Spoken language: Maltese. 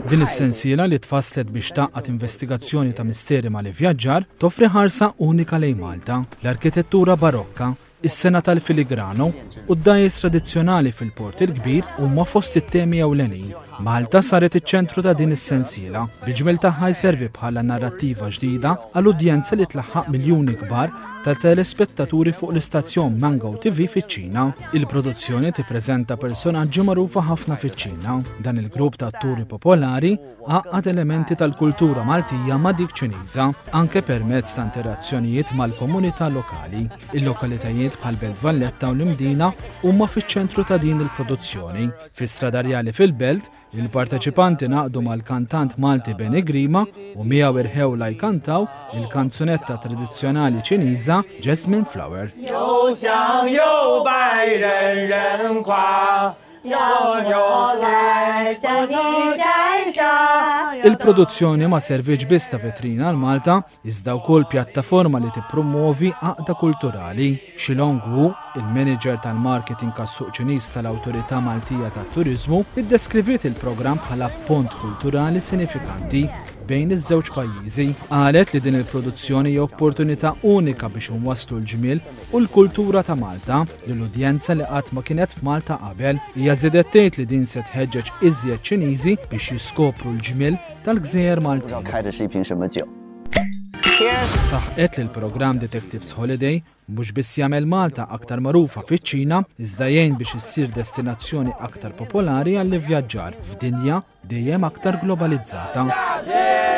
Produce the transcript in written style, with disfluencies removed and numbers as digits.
Din is-sensiela li tfasslet biex taqqat investigazzjoni ta' mistieri mal-ivvjaġġar toffri ħarsa unika lejn Malta, l-arkitettura barokka, is-sena tal-filigrano u d-dajjes tradizzjonali fil-Port il-Kbir huma fost it-temi ewlenin. Malta saret iċ-ċentru ta' din is-sensiela, bil-ġmil tagħha jservi bħala narrattiva ġdida għall-udjenza li tlaħħaq miljuni kbar ta' telespettaturi fuq l-istazzjon Mango TV fiċ-Ċina. Il-produzzjoni tippreżenta personaġġi magħrufa ħafna fiċ-Ċina. Dan il-grupp ta' atturi popolari għaqqad elementi tal-kultura Maltija ma' dik Ċiniża, anke permezz ta' interazzjonijiet mal-komunità lokali. Il-lokalitajiet bħal Belt Valletta u l-Imdina huma fiċ-ċentru ta' din il-produzzjoni. Fi Stradarjali fil-Belt, il-parteċipanti naqdu mal-kantant Malti Beni Grima u miegħu irħewla jkantaw il-kanzunetta tradizzjonali Ċiniża Jasmine Flower. Il-produzzjoni ma serviġ biss ta' vetrina għal Malta, iżda wkoll pjattaforma li tippromuovi għaqda kulturali. Shilong Wu, il-manager tal-marketing kas-suq Ċiniż tal-Awtorità Maltija tat-Turiżmu, iddeskriviet il-programm bħala pont kulturali sinifikanti bejn iż-żewġ pajjiżi. Qalet li din il-produzzjoni hija opportunità unika biex inwasslu l-ġmiel u l-kultura ta' Malta lill-udjenza li qatt ma kienet f'Malta qabel. Hija żiedet tgħid li din se tħeġġeġ iżjed Ċiniżi biex jiskopru l-ġmiel tal-Gżejjer Maltija. Saħqet li l-programm Detectives Holiday mhux biss jagħmel Malta aktar magħrufa fiċ-Ċina, iżda jgħin biex issir destinazzjoni aktar popolari għall-ivvjaġġar f'dinja dejjem aktar globalizzata.